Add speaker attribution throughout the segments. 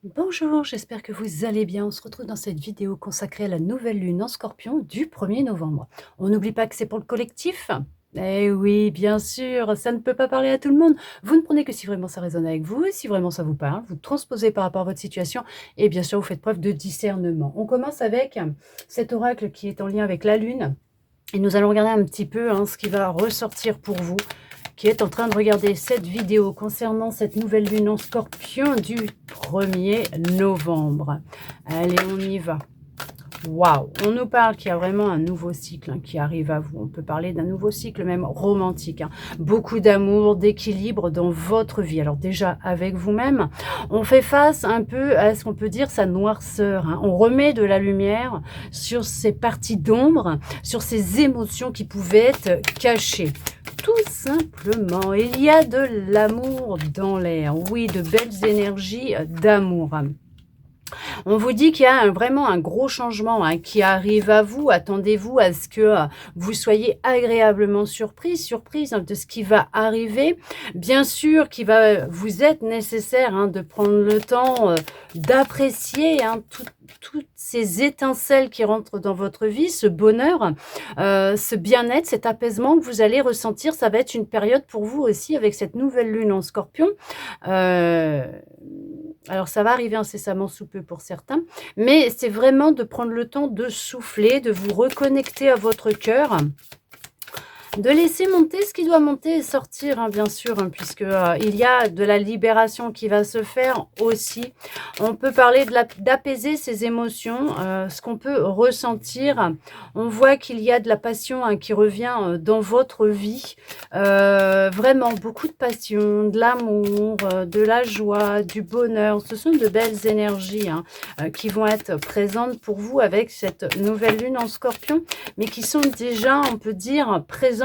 Speaker 1: Bonjour, j'espère que vous allez bien. On se retrouve dans cette vidéo consacrée à la nouvelle lune en Scorpion du 1er novembre. On n'oublie pas que c'est pour le collectif. Eh oui, bien sûr, ça ne peut pas parler à tout le monde. Vous ne prenez que si vraiment ça résonne avec vous, si vraiment ça vous parle, vous transposez par rapport à votre situation et bien sûr, vous faites preuve de discernement. On commence avec cet oracle qui est en lien avec la lune et nous allons regarder un petit peu ce qui va ressortir pour vous qui est en train de regarder cette vidéo concernant cette nouvelle lune en Scorpion du 1er novembre. Allez, on y va. Waouh, on nous parle qu'il y a vraiment un nouveau cycle qui arrive à vous. On peut parler d'un nouveau cycle même romantique. Beaucoup d'amour, d'équilibre dans votre vie. Alors déjà avec vous-même, on fait face un peu à ce qu'on peut dire sa noirceur. On remet de la lumière sur ces parties d'ombre, sur ces émotions qui pouvaient être cachées. Tout simplement, il y a de l'amour dans l'air. Oui, de belles énergies d'amour. On vous dit qu'il y a vraiment un gros changement qui arrive à vous. Attendez-vous à ce que vous soyez agréablement surprise de ce qui va arriver. Bien sûr qu'il va vous être nécessaire de prendre le temps d'apprécier toutes ces étincelles qui rentrent dans votre vie, ce bonheur, ce bien-être, cet apaisement que vous allez ressentir. Ça va être une période pour vous aussi avec cette nouvelle lune en Scorpion. Alors ça va arriver incessamment sous peu pour certains, mais c'est vraiment de prendre le temps de souffler, de vous reconnecter à votre cœur, de laisser monter ce qui doit monter et sortir, bien sûr, puisque il y a de la libération qui va se faire aussi. On peut parler d'apaiser ses émotions, ce qu'on peut ressentir. On voit qu'il y a de la passion qui revient dans votre vie. Vraiment beaucoup de passion, de l'amour, de la joie, du bonheur. Ce sont de belles énergies qui vont être présentes pour vous avec cette nouvelle lune en Scorpion, mais qui sont déjà, on peut dire, présentes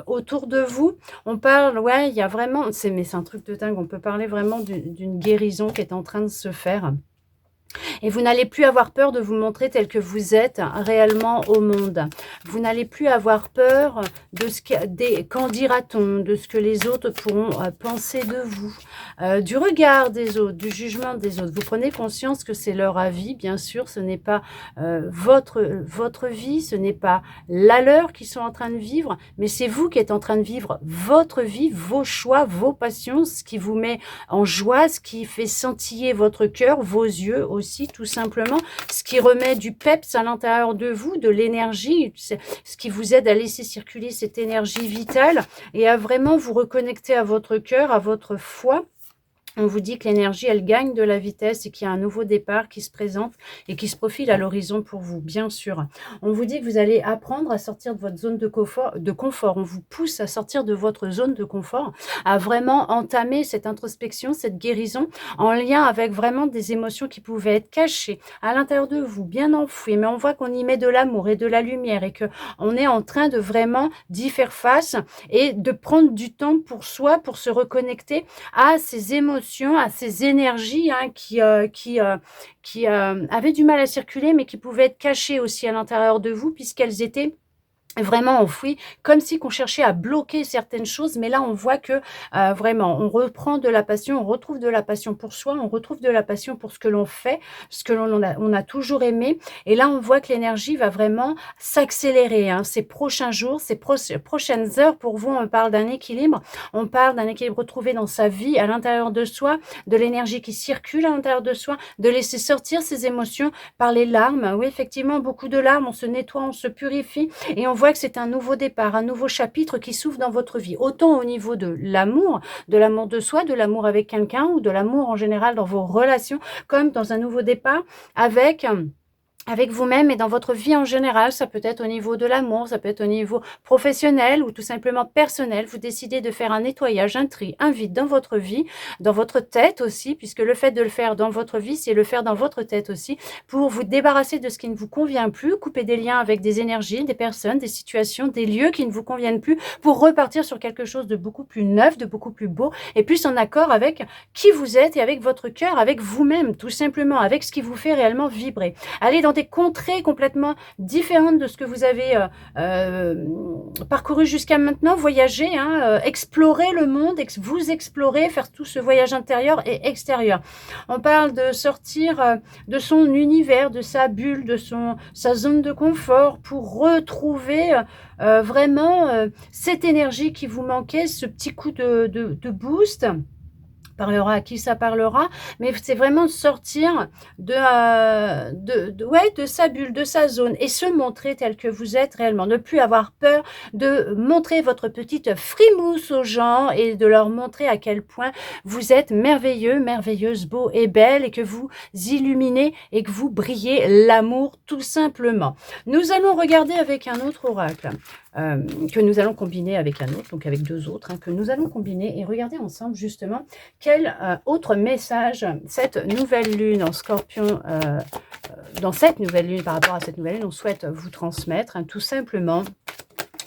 Speaker 1: autour de vous. On parle, ouais, il y a vraiment, mais c'est un truc de dingue, on peut parler vraiment d'une guérison qui est en train de se faire. Et vous n'allez plus avoir peur de vous montrer tel que vous êtes réellement au monde. Vous n'allez plus avoir peur de ce qu'en dira-t-on, de ce que les autres pourront penser de vous, du regard des autres, du jugement des autres. Vous prenez conscience que c'est leur avis, bien sûr, ce n'est pas votre vie, ce n'est pas la leur qu'ils sont en train de vivre, mais c'est vous qui êtes en train de vivre votre vie, vos choix, vos passions, ce qui vous met en joie, ce qui fait scintiller votre cœur, vos yeux aussi, tout simplement, ce qui remet du peps à l'intérieur de vous, de l'énergie, ce qui vous aide à laisser circuler cette énergie vitale et à vraiment vous reconnecter à votre cœur, à votre foi. On vous dit que l'énergie, elle gagne de la vitesse et qu'il y a un nouveau départ qui se présente et qui se profile à l'horizon pour vous, bien sûr. On vous dit que vous allez apprendre à sortir de votre zone de confort. On vous pousse à sortir de votre zone de confort, à vraiment entamer cette introspection, cette guérison en lien avec vraiment des émotions qui pouvaient être cachées à l'intérieur de vous, bien enfouies. Mais on voit qu'on y met de l'amour et de la lumière et qu'on est en train de vraiment d'y faire face et de prendre du temps pour soi, pour se reconnecter à ces émotions, à ces énergies qui avaient du mal à circuler, mais qui pouvaient être cachées aussi à l'intérieur de vous, puisqu'elles étaient vraiment enfouies, comme si qu'on cherchait à bloquer certaines choses, mais là on voit que vraiment on reprend de la passion, on retrouve de la passion pour soi, on retrouve de la passion pour ce que l'on fait, ce que on a toujours aimé, et là on voit que l'énergie va vraiment s'accélérer. Ces prochains jours, ces prochaines heures pour vous, on parle d'un équilibre retrouvé dans sa vie, à l'intérieur de soi, de l'énergie qui circule à l'intérieur de soi, de laisser sortir ses émotions par les larmes. Oui, effectivement, beaucoup de larmes, on se nettoie, on se purifie, et on voit que c'est un nouveau départ, un nouveau chapitre qui s'ouvre dans votre vie, autant au niveau de l'amour de soi, de l'amour avec quelqu'un ou de l'amour en général dans vos relations, comme dans un nouveau départ avec vous-même et dans votre vie en général. Ça peut être au niveau de l'amour, ça peut être au niveau professionnel ou tout simplement personnel. Vous décidez de faire un nettoyage, un tri, un vide dans votre vie, dans votre tête aussi, puisque le fait de le faire dans votre vie, c'est le faire dans votre tête aussi, pour vous débarrasser de ce qui ne vous convient plus, couper des liens avec des énergies, des personnes, des situations, des lieux qui ne vous conviennent plus, pour repartir sur quelque chose de beaucoup plus neuf, de beaucoup plus beau, et plus en accord avec qui vous êtes et avec votre cœur, avec vous-même, tout simplement, avec ce qui vous fait réellement vibrer. Allez dans des contrées complètement différentes de ce que vous avez parcouru jusqu'à maintenant, voyager, hein, explorer le monde, vous explorer, faire tout ce voyage intérieur et extérieur. On parle de sortir de son univers, de sa bulle, de sa zone de confort pour retrouver vraiment cette énergie qui vous manquait, ce petit coup de boost. Parlera à qui ça parlera, mais c'est vraiment sortir ouais, de sa bulle, de sa zone et se montrer tel que vous êtes réellement. Ne plus avoir peur de montrer votre petite frimousse aux gens et de leur montrer à quel point vous êtes merveilleux, merveilleuse, beau et belle et que vous illuminez et que vous brillez l'amour tout simplement. Nous allons regarder avec un autre oracle. Que nous allons combiner avec un autre, donc avec deux autres, hein, que nous allons combiner et regarder ensemble justement quel autre message cette nouvelle lune en scorpion, dans cette nouvelle lune, par rapport à cette nouvelle lune, on souhaite vous transmettre, hein, tout simplement.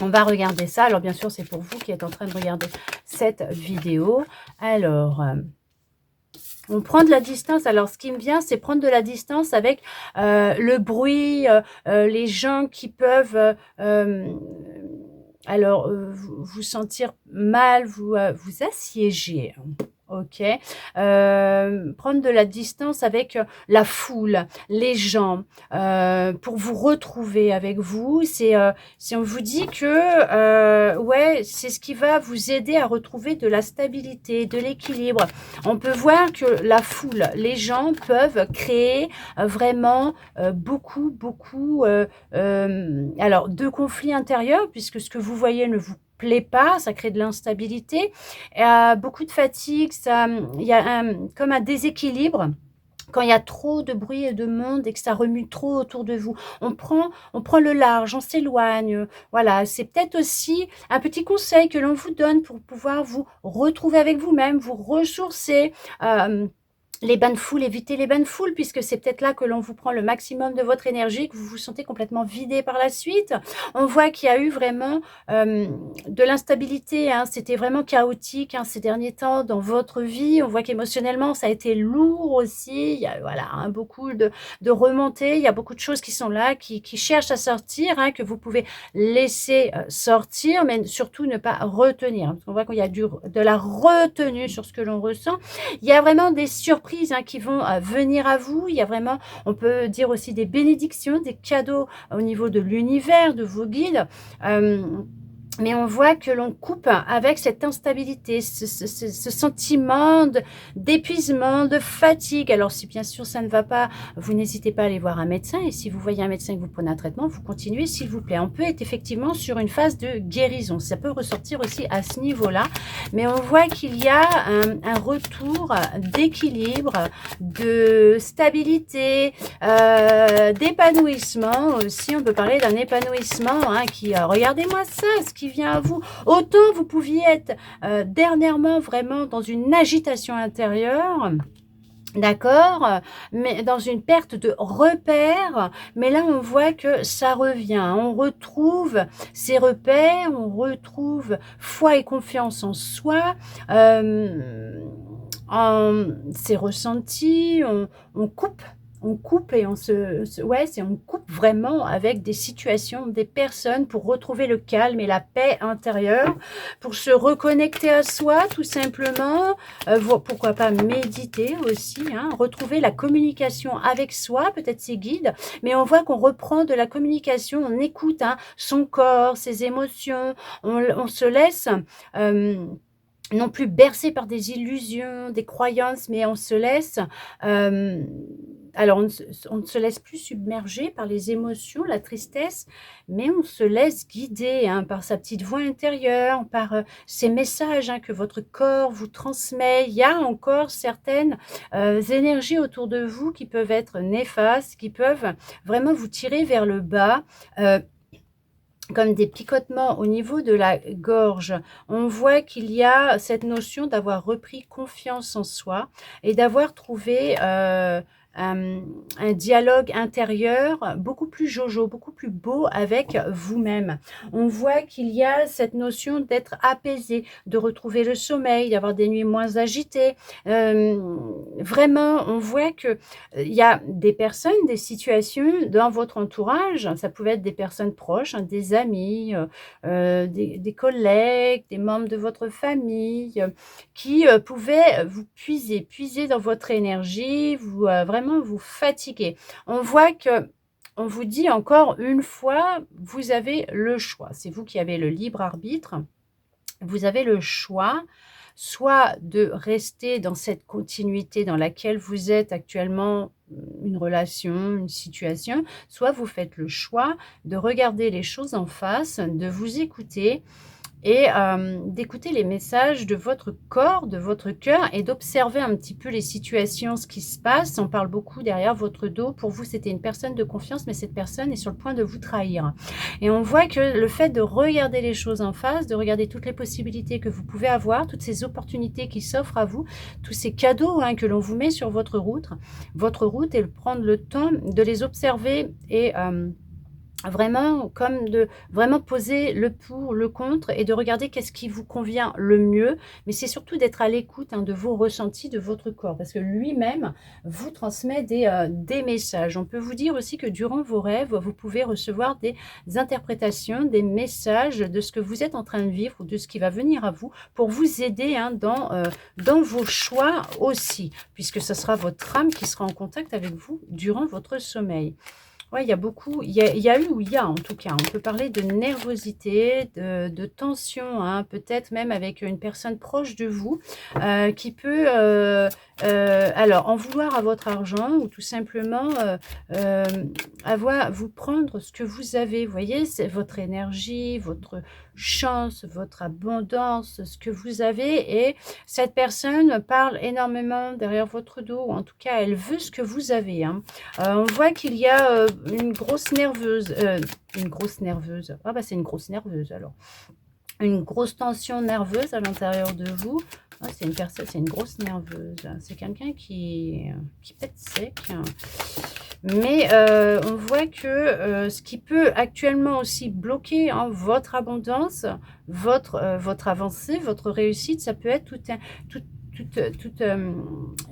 Speaker 1: On va regarder ça. Alors bien sûr, c'est pour vous qui êtes en train de regarder cette vidéo. Alors... on prend de la distance. Alors, ce qui me vient, c'est prendre de la distance avec le bruit, les gens qui peuvent vous sentir mal, vous assiéger. Ok, prendre de la distance avec la foule, les gens, pour vous retrouver avec vous. C'est si on vous dit que ouais, c'est ce qui va vous aider à retrouver de la stabilité, de l'équilibre. On peut voir que la foule, les gens peuvent créer vraiment beaucoup alors de conflits intérieurs, puisque ce que vous voyez ne vous plaît pas, ça crée de l'instabilité, beaucoup de fatigue, il y a comme un déséquilibre. Quand il y a trop de bruit et de monde et que ça remue trop autour de vous, on prend le large, on s'éloigne. Voilà, c'est peut-être aussi un petit conseil que l'on vous donne pour pouvoir vous retrouver avec vous-même, vous ressourcer. Les bains de foule, évitez les bains de foule, puisque c'est peut-être là que l'on vous prend le maximum de votre énergie, que vous vous sentez complètement vidé par la suite. On voit qu'il y a eu vraiment de l'instabilité, hein, c'était vraiment chaotique hein, ces derniers temps dans votre vie. On voit qu'émotionnellement, ça a été lourd aussi. Il y a voilà, hein, beaucoup de remontées, il y a beaucoup de choses qui sont là, qui cherchent à sortir, hein, que vous pouvez laisser sortir, mais surtout ne pas retenir. On voit qu'il y a de la retenue sur ce que l'on ressent. Il y a vraiment des surprises hein, qui vont venir à vous. Il y a vraiment, on peut dire aussi des bénédictions, des cadeaux au niveau de l'univers, de vos guides. Mais on voit que l'on coupe avec cette instabilité, ce sentiment d'épuisement, de fatigue. Alors si bien sûr ça ne va pas, vous n'hésitez pas à aller voir un médecin. Et si vous voyez un médecin et que vous prenez un traitement, vous continuez s'il vous plaît. On peut être effectivement sur une phase de guérison. Ça peut ressortir aussi à ce niveau-là. Mais on voit qu'il y a un retour d'équilibre, de stabilité, d'épanouissement aussi. On peut parler d'un épanouissement hein, qui, regardez-moi ça, ce qui vient à vous. Autant vous pouviez être dernièrement vraiment dans une agitation intérieure, d'accord, mais dans une perte de repères, mais là on voit que ça revient, on retrouve ses repères, on retrouve foi et confiance en soi, en ses ressentis, on coupe et on on coupe vraiment avec des situations, des personnes pour retrouver le calme et la paix intérieure, pour se reconnecter à soi tout simplement, pourquoi pas méditer aussi, hein, retrouver la communication avec soi, peut-être ses guides, mais on voit qu'on reprend de la communication, on écoute hein, son corps, ses émotions, on se laisse... non plus bercé par des illusions, des croyances, mais on se laisse... alors, on ne se laisse plus submerger par les émotions, la tristesse, mais on se laisse guider hein, par sa petite voix intérieure, par ces messages hein, que votre corps vous transmet. Il y a encore certaines énergies autour de vous qui peuvent être néfastes, qui peuvent vraiment vous tirer vers le bas. Comme des picotements au niveau de la gorge. On voit qu'il y a cette notion d'avoir repris confiance en soi et d'avoir trouvé un dialogue intérieur beaucoup plus jojo, beaucoup plus beau avec vous-même. On voit qu'il y a cette notion d'être apaisé, de retrouver le sommeil, d'avoir des nuits moins agitées. Vraiment, on voit que il y a des personnes, des situations dans votre entourage, ça pouvait être des personnes proches, hein, des amis, des collègues, des membres de votre famille, qui pouvaient vous puiser dans votre énergie, vous vraiment vous fatiguer. On voit que on vous dit encore une fois, vous avez le choix. C'est vous qui avez le libre arbitre. Vous avez le choix, soit de rester dans cette continuité dans laquelle vous êtes actuellement, une relation, une situation, soit vous faites le choix de regarder les choses en face, de vous écouter et d'écouter les messages de votre corps, de votre cœur et d'observer un petit peu les situations, ce qui se passe. On parle beaucoup derrière votre dos. Pour vous, c'était une personne de confiance, mais cette personne est sur le point de vous trahir. Et on voit que le fait de regarder les choses en face, de regarder toutes les possibilités que vous pouvez avoir, toutes ces opportunités qui s'offrent à vous, tous ces cadeaux que l'on vous met sur votre route et prendre le temps de les observer et vraiment comme de vraiment poser le pour, le contre et de regarder qu'est-ce qui vous convient le mieux. Mais c'est surtout d'être à l'écoute, de vos ressentis, de votre corps, parce que lui-même vous transmet des messages. On peut vous dire aussi que durant vos rêves, vous pouvez recevoir des interprétations, des messages de ce que vous êtes en train de vivre ou de ce qui va venir à vous pour vous aider dans vos choix aussi, puisque ce sera votre âme qui sera en contact avec vous durant votre sommeil. Ouais, il y a beaucoup, il y a eu ou il y a en tout cas, on peut parler de nervosité, de tension, peut-être même avec une personne proche de vous qui peut alors en vouloir à votre argent ou tout simplement vous prendre ce que vous avez. Vous voyez, c'est votre énergie, votre chance, votre abondance, ce que vous avez. Et cette personne parle énormément derrière votre dos, ou en tout cas, elle veut ce que vous avez. On voit qu'il y a une grosse nerveuse. Ah bah c'est une grosse nerveuse alors. Une grosse tension nerveuse à l'intérieur de vous. Ah, c'est une personne, c'est une grosse nerveuse. C'est quelqu'un qui pète sec. Mais on voit que ce qui peut actuellement aussi bloquer votre abondance, votre avancée, votre réussite, ça peut être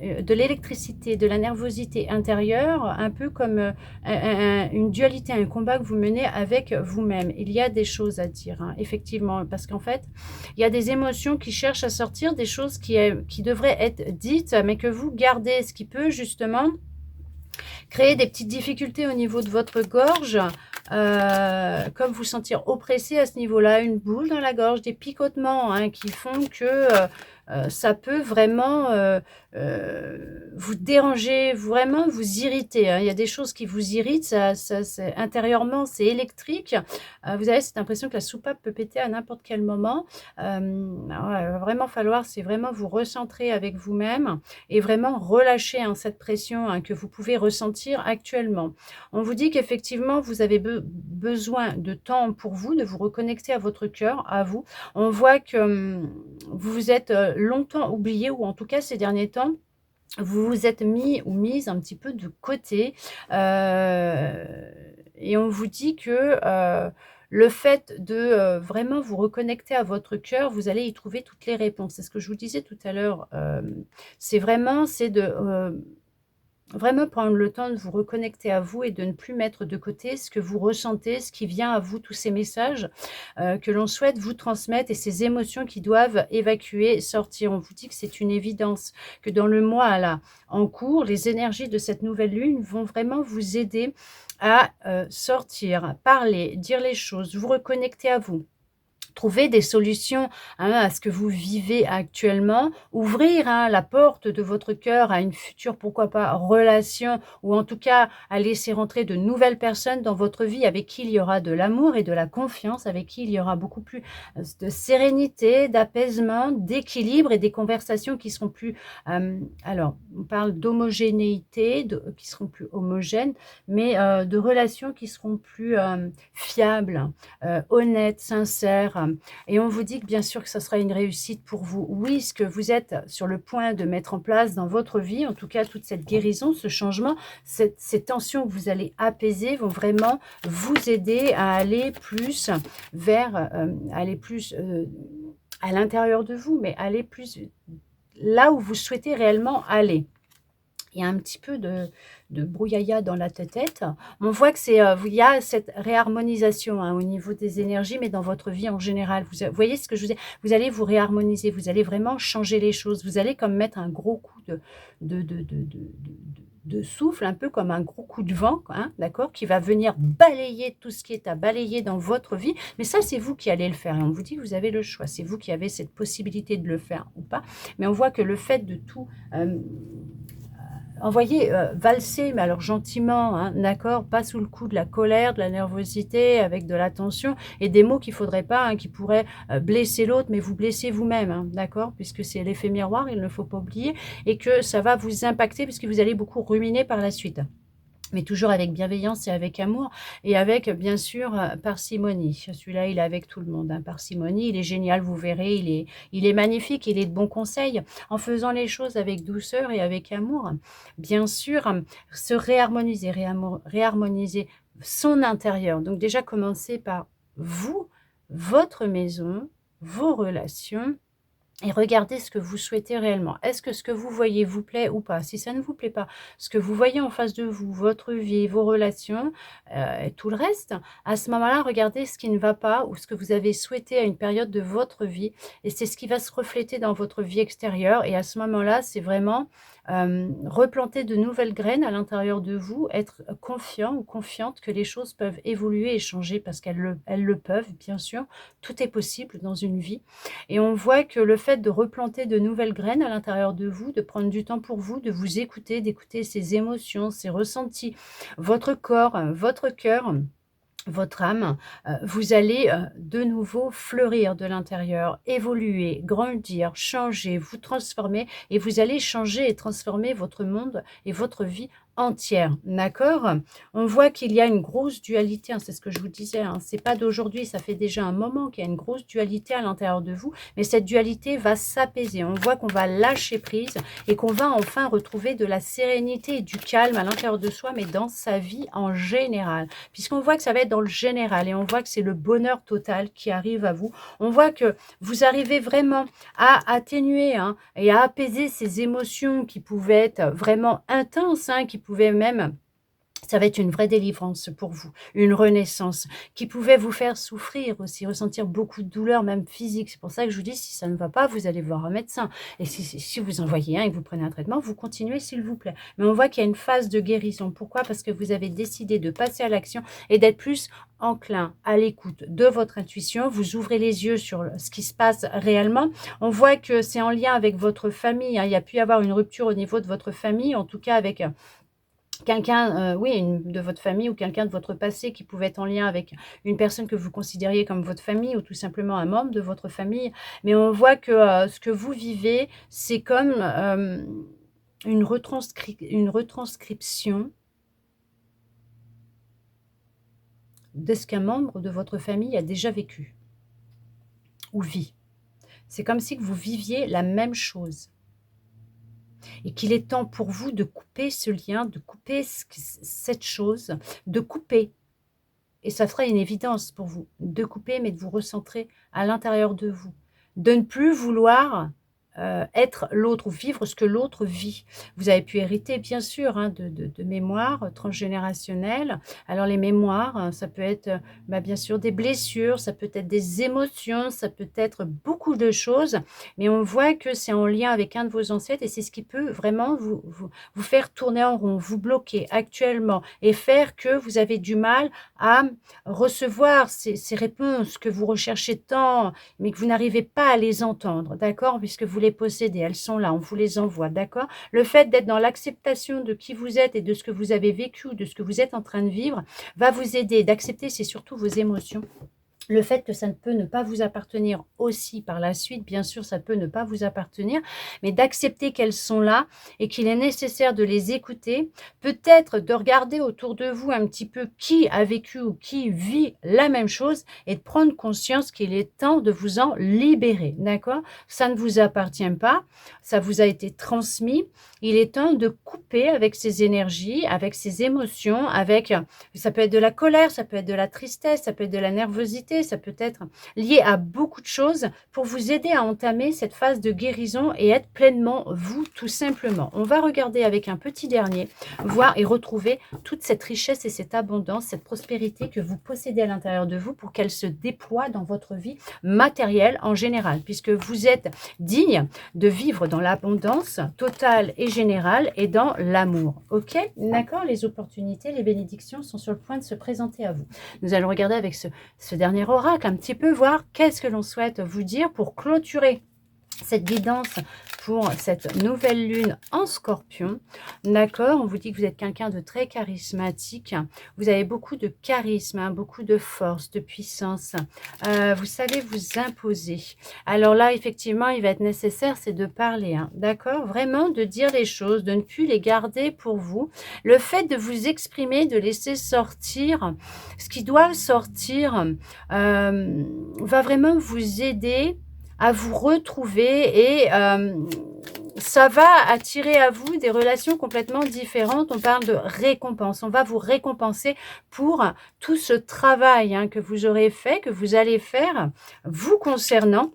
Speaker 1: de l'électricité, de la nervosité intérieure, un peu comme une dualité, un combat que vous menez avec vous-même. Il y a des choses à dire, effectivement, parce qu'en fait, il y a des émotions qui cherchent à sortir, des choses qui devraient être dites, mais que vous gardez, ce qui peut justement créer des petites difficultés au niveau de votre gorge, comme vous sentir oppressé à ce niveau-là, une boule dans la gorge, des picotements qui font que ça peut vraiment vous déranger, vraiment vous irriter. Il y a des choses qui vous irritent, intérieurement c'est électrique. Vous avez cette impression que la soupape peut péter à n'importe quel moment. Il va vraiment falloir, c'est vraiment vous recentrer avec vous-même et vraiment relâcher cette pression que vous pouvez ressentir actuellement. On vous dit qu'effectivement, vous avez besoin de temps pour vous, de vous reconnecter à votre cœur, à vous. On voit que vous vous êtes longtemps oublié, ou en tout cas ces derniers temps, vous vous êtes mis ou mise un petit peu de côté. Et on vous dit que le fait de vraiment vous reconnecter à votre cœur, vous allez y trouver toutes les réponses. C'est ce que je vous disais tout à l'heure. C'est de vraiment prendre le temps de vous reconnecter à vous et de ne plus mettre de côté ce que vous ressentez, ce qui vient à vous, tous ces messages que l'on souhaite vous transmettre et ces émotions qui doivent évacuer, sortir. On vous dit que c'est une évidence, que dans le mois là en cours, les énergies de cette nouvelle lune vont vraiment vous aider à sortir, parler, dire les choses, vous reconnecter à vous. Trouver des solutions à ce que vous vivez actuellement, ouvrir la porte de votre cœur à une future, pourquoi pas, relation, ou en tout cas à laisser rentrer de nouvelles personnes dans votre vie avec qui il y aura de l'amour et de la confiance, avec qui il y aura beaucoup plus de sérénité, d'apaisement, d'équilibre et des conversations qui seront plus... alors, on parle d'homogénéité, qui seront plus homogènes, mais de relations qui seront plus fiables, honnêtes, sincères, et on vous dit que bien sûr que ça sera une réussite pour vous. Oui, ce que vous êtes sur le point de mettre en place dans votre vie, en tout cas toute cette guérison, ce changement, ces tensions que vous allez apaiser vont vraiment vous aider à aller plus vers, aller plus à l'intérieur de vous, mais aller plus là où vous souhaitez réellement aller. Il y a un petit peu de brouillaya dans la tête. On voit que c'est, il y a cette réharmonisation au niveau des énergies, mais dans votre vie en général. Vous voyez ce que je vous dis? Vous allez vous réharmoniser, vous allez vraiment changer les choses. Vous allez comme mettre un gros coup de, de, de, de, de souffle, un peu comme un gros coup de vent, hein, d'accord, qui va venir balayer tout ce qui est à balayer dans votre vie. Mais ça, c'est vous qui allez le faire. Et on vous dit que vous avez le choix. C'est vous qui avez cette possibilité de le faire ou pas. Mais on voit que le fait de tout... envoyer valser, mais alors gentiment, hein, d'accord, pas sous le coup de la colère, de la nervosité, avec de la tension, et des mots qu'il ne faudrait pas, hein, qui pourraient blesser l'autre, mais vous blesser vous-même, hein, d'accord, puisque c'est l'effet miroir, il ne faut pas oublier, et que ça va vous impacter, puisque vous allez beaucoup ruminer par la suite. Mais toujours avec bienveillance et avec amour et avec, bien sûr, parcimonie. Celui-là, il est avec tout le monde, hein, parcimonie. Il est génial, vous verrez, il est magnifique, il est de bons conseils. En faisant les choses avec douceur et avec amour, bien sûr, se réharmoniser, réharmoniser son intérieur. Donc déjà, commencer par vous, votre maison, vos relations, et regardez ce que vous souhaitez réellement. Est-ce que ce que vous voyez vous plaît ou pas? Si ça ne vous plaît pas, ce que vous voyez en face de vous, votre vie, vos relations, et tout le reste, à ce moment-là, regardez ce qui ne va pas ou ce que vous avez souhaité à une période de votre vie. Et c'est ce qui va se refléter dans votre vie extérieure. Et à ce moment-là, c'est vraiment replanter de nouvelles graines à l'intérieur de vous, être confiant ou confiante que les choses peuvent évoluer et changer parce elles le peuvent, bien sûr. Tout est possible dans une vie. Et on voit que le fait de replanter de nouvelles graines à l'intérieur de vous, de prendre du temps pour vous, de vous écouter, d'écouter ses émotions, ses ressentis, votre corps, votre cœur, votre âme, vous allez de nouveau fleurir de l'intérieur, évoluer, grandir, changer, vous transformer et vous allez changer et transformer votre monde et votre vie entière, d'accord? On voit qu'il y a une grosse dualité, hein, c'est ce que je vous disais, hein, c'est pas d'aujourd'hui, ça fait déjà un moment qu'il y a une grosse dualité à l'intérieur de vous, mais cette dualité va s'apaiser. On voit qu'on va lâcher prise et qu'on va enfin retrouver de la sérénité et du calme à l'intérieur de soi, mais dans sa vie en général, puisqu'on voit que ça va être dans le général et on voit que c'est le bonheur total qui arrive à vous. On voit que vous arrivez vraiment à atténuer, hein, et à apaiser ces émotions qui pouvaient être vraiment intenses, hein, qui pouvaient même... Ça va être une vraie délivrance pour vous, une renaissance qui pouvait vous faire souffrir aussi, ressentir beaucoup de douleur, même physique. C'est pour ça que je vous dis, si ça ne va pas, vous allez voir un médecin. Et si vous en voyez un et que vous prenez un traitement, vous continuez s'il vous plaît. Mais on voit qu'il y a une phase de guérison. Pourquoi? Parce que vous avez décidé de passer à l'action et d'être plus enclin à l'écoute de votre intuition. Vous ouvrez les yeux sur ce qui se passe réellement. On voit que c'est en lien avec votre famille, hein. Il y a pu y avoir une rupture au niveau de votre famille, en tout cas avec... quelqu'un, oui, de votre famille ou quelqu'un de votre passé qui pouvait être en lien avec une personne que vous considériez comme votre famille ou tout simplement un membre de votre famille. Mais on voit que ce que vous vivez, c'est comme une retranscription de ce qu'un membre de votre famille a déjà vécu ou vit. C'est comme si vous viviez la même chose. Et qu'il est temps pour vous de couper ce lien, de couper cette chose, de couper. Et ça fera une évidence pour vous, de couper, mais de vous recentrer à l'intérieur de vous. De ne plus vouloir être l'autre ou vivre ce que l'autre vit. Vous avez pu hériter, bien sûr, hein, de mémoires transgénérationnelles. Alors, les mémoires, hein, ça peut être, bien sûr, des blessures, ça peut être des émotions, ça peut être beaucoup de choses, mais on voit que c'est en lien avec un de vos ancêtres et c'est ce qui peut vraiment vous faire tourner en rond, vous bloquer actuellement et faire que vous avez du mal à recevoir ces réponses que vous recherchez tant, mais que vous n'arrivez pas à les entendre, d'accord? Puisque vous les possédez, elles sont là, on vous les envoie, d'accord? Le fait d'être dans l'acceptation de qui vous êtes et de ce que vous avez vécu, de ce que vous êtes en train de vivre, va vous aider d'accepter, c'est surtout vos émotions. Le fait que ça ne peut ne pas vous appartenir aussi par la suite, bien sûr, ça peut ne pas vous appartenir, mais d'accepter qu'elles sont là et qu'il est nécessaire de les écouter, peut-être de regarder autour de vous un petit peu qui a vécu ou qui vit la même chose et de prendre conscience qu'il est temps de vous en libérer, d'accord? Ça ne vous appartient pas, ça vous a été transmis, il est temps de couper avec ces énergies, avec ces émotions, avec ça peut être de la colère, ça peut être de la tristesse, ça peut être de la nervosité, ça peut être lié à beaucoup de choses pour vous aider à entamer cette phase de guérison et être pleinement vous, tout simplement. On va regarder avec un petit dernier, voir et retrouver toute cette richesse et cette abondance, cette prospérité que vous possédez à l'intérieur de vous pour qu'elle se déploie dans votre vie matérielle en général, puisque vous êtes digne de vivre dans l'abondance totale et générale et dans l'amour. Ok? D'accord? Les opportunités, les bénédictions sont sur le point de se présenter à vous. Nous allons regarder avec ce dernier oracle un petit peu, voir qu'est-ce que l'on souhaite vous dire pour clôturer cette guidance pour cette nouvelle lune en Scorpion. D'accord, on vous dit que vous êtes quelqu'un de très charismatique. Vous avez beaucoup de charisme, hein, beaucoup de force, de puissance. Vous savez vous imposer. Alors là, effectivement, il va être nécessaire, c'est de parler. Hein, d'accord, vraiment de dire les choses, de ne plus les garder pour vous. Le fait de vous exprimer, de laisser sortir ce qui doit sortir, va vraiment vous aider à vous retrouver et ça va attirer à vous des relations complètement différentes. On parle de récompense. On va vous récompenser pour tout ce travail hein, que vous aurez fait, que vous allez faire, vous concernant.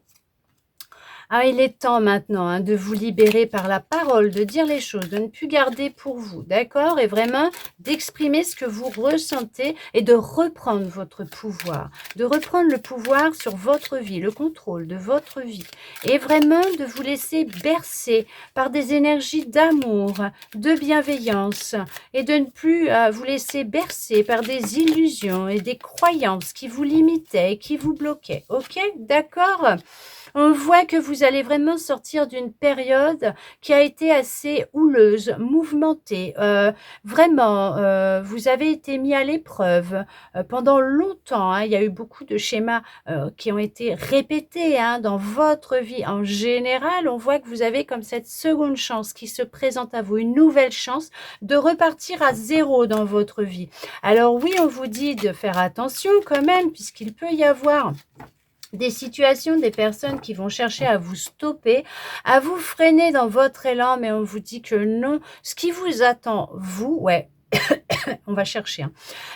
Speaker 1: Ah, il est temps maintenant hein, de vous libérer par la parole, de dire les choses, de ne plus garder pour vous, d'accord? Et vraiment d'exprimer ce que vous ressentez et de reprendre votre pouvoir, de reprendre le pouvoir sur votre vie, le contrôle de votre vie. Et vraiment de vous laisser bercer par des énergies d'amour, de bienveillance et de ne plus vous laisser bercer par des illusions et des croyances qui vous limitaient et qui vous bloquaient. Ok? D'accord? On voit que vous allez vraiment sortir d'une période qui a été assez houleuse, mouvementée. Vraiment, vous avez été mis à l'épreuve pendant longtemps. Hein, il y a eu beaucoup de schémas qui ont été répétés hein, dans votre vie. En général, on voit que vous avez comme cette seconde chance qui se présente à vous, une nouvelle chance de repartir à zéro dans votre vie. Alors oui, on vous dit de faire attention quand même, puisqu'il peut y avoir des situations, des personnes qui vont chercher à vous stopper, à vous freiner dans votre élan, mais on vous dit que non. Ce qui vous attend, vous, ouais, on va chercher. Hein.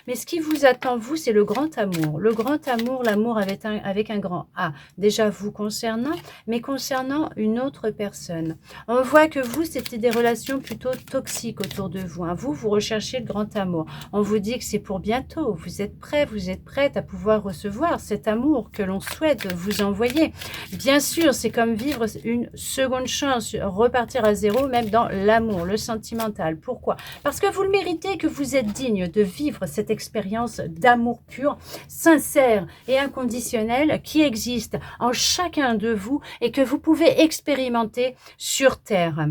Speaker 1: Mais ce qui vous attend, vous, c'est le grand amour. Le grand amour, l'amour avec un grand A. Déjà vous concernant, mais concernant une autre personne. On voit que vous, c'était des relations plutôt toxiques autour de vous. Hein. Vous, vous recherchez le grand amour. On vous dit que c'est pour bientôt. Vous êtes prêts, vous êtes prête à pouvoir recevoir cet amour que l'on souhaite vous envoyer. Bien sûr, c'est comme vivre une seconde chance, repartir à zéro, même dans l'amour, le sentimental. Pourquoi? Parce que vous le méritez, que vous êtes digne de vivre cette expérience d'amour pur, sincère et inconditionnel qui existe en chacun de vous et que vous pouvez expérimenter sur Terre.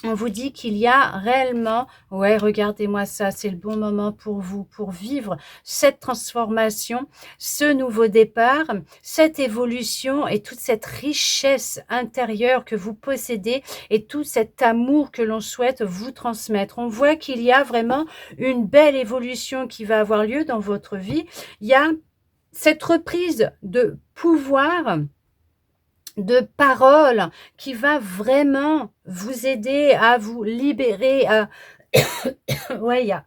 Speaker 1: On vous dit qu'il y a réellement, ouais, regardez-moi ça, c'est le bon moment pour vous, pour vivre cette transformation, ce nouveau départ, cette évolution et toute cette richesse intérieure que vous possédez et tout cet amour que l'on souhaite vous transmettre. On voit qu'il y a vraiment une belle évolution qui va avoir lieu dans votre vie. Il y a cette reprise de pouvoir, de parole qui va vraiment vous aider à vous libérer. Ouais, il y a...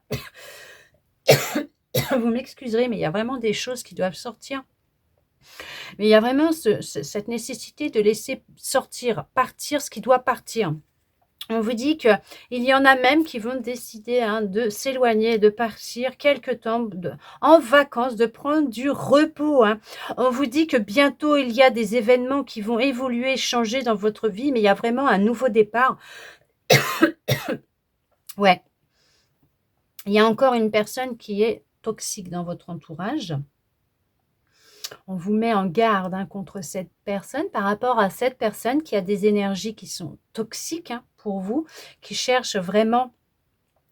Speaker 1: vous m'excuserez, mais il y a vraiment des choses qui doivent sortir. Mais il y a vraiment cette nécessité de laisser sortir, partir ce qui doit partir. On vous dit qu'il y en a même qui vont décider hein, de s'éloigner, de partir quelque temps en vacances, de prendre du repos. Hein. On vous dit que bientôt, il y a des événements qui vont évoluer, changer dans votre vie, mais il y a vraiment un nouveau départ. Ouais. Il y a encore une personne qui est toxique dans votre entourage. On vous met en garde hein, contre cette personne par rapport à cette personne qui a des énergies qui sont toxiques hein, pour vous, qui cherche vraiment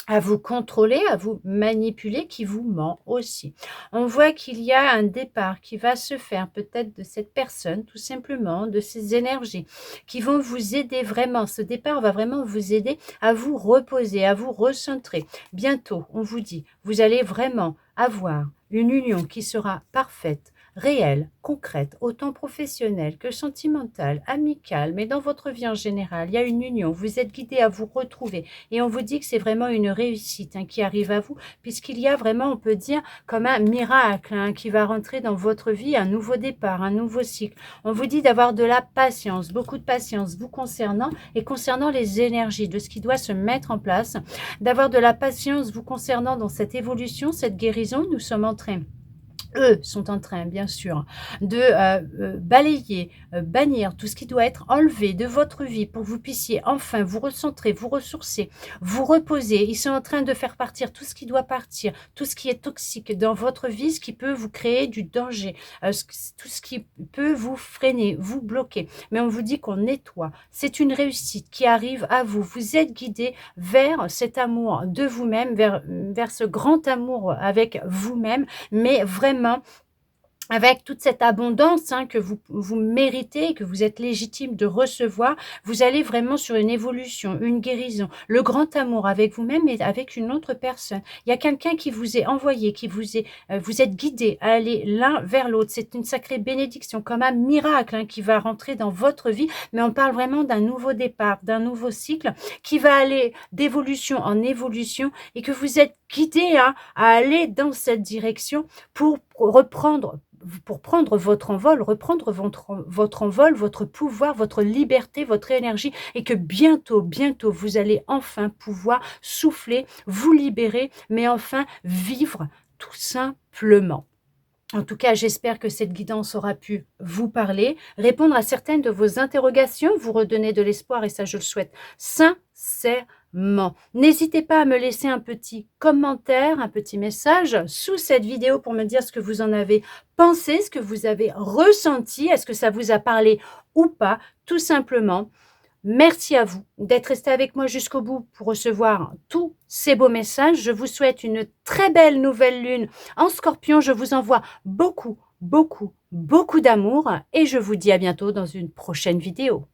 Speaker 1: à vous contrôler, à vous manipuler, qui vous ment aussi. On voit qu'il y a un départ qui va se faire peut-être de cette personne, tout simplement, de ces énergies qui vont vous aider vraiment. Ce départ va vraiment vous aider à vous reposer, à vous recentrer. Bientôt, on vous dit, vous allez vraiment avoir une union qui sera parfaite, réelle, concrète, autant professionnelle que sentimentale, amicale, mais dans votre vie en général, il y a une union. Vous êtes guidé à vous retrouver. Et on vous dit que c'est vraiment une réussite qui arrive à vous, puisqu'il y a vraiment, on peut dire, comme un miracle qui va rentrer dans votre vie, un nouveau départ, un nouveau cycle. On vous dit d'avoir de la patience, beaucoup de patience vous concernant et concernant les énergies, de ce qui doit se mettre en place, d'avoir de la patience vous concernant dans cette évolution, cette guérison. Nous sommes en train, eux sont en train, bien sûr, de balayer, bannir tout ce qui doit être enlevé de votre vie pour que vous puissiez enfin vous recentrer, vous ressourcer, vous reposer. Ils sont en train de faire partir tout ce qui doit partir, tout ce qui est toxique dans votre vie, ce qui peut vous créer du danger, tout ce qui peut vous freiner, vous bloquer. Mais on vous dit qu'on nettoie. C'est une réussite qui arrive à vous. Vous êtes guidé vers cet amour de vous-même, vers ce grand amour avec vous-même, mais vraiment avec toute cette abondance que vous méritez, que vous êtes légitime de recevoir, vous allez vraiment sur une évolution, une guérison, le grand amour avec vous-même et avec une autre personne. Il y a quelqu'un qui vous est envoyé, qui vous êtes guidé à aller l'un vers l'autre. C'est une sacrée bénédiction, comme un miracle qui va rentrer dans votre vie, mais on parle vraiment d'un nouveau départ, d'un nouveau cycle qui va aller d'évolution en évolution et que vous êtes guidé à aller dans cette direction pour prendre votre envol, reprendre votre envol, votre pouvoir, votre liberté, votre énergie, et que bientôt, bientôt, vous allez enfin pouvoir souffler, vous libérer, mais enfin vivre tout simplement. En tout cas, j'espère que cette guidance aura pu vous parler, répondre à certaines de vos interrogations, vous redonner de l'espoir, et ça, je le souhaite sincèrement. N'hésitez pas à me laisser un petit commentaire, un petit message sous cette vidéo pour me dire ce que vous en avez pensé, ce que vous avez ressenti, est-ce que ça vous a parlé ou pas, tout simplement. Merci à vous d'être resté avec moi jusqu'au bout pour recevoir tous ces beaux messages. Je vous souhaite une très belle nouvelle lune en Scorpion. Je vous envoie beaucoup, beaucoup, beaucoup d'amour et je vous dis à bientôt dans une prochaine vidéo.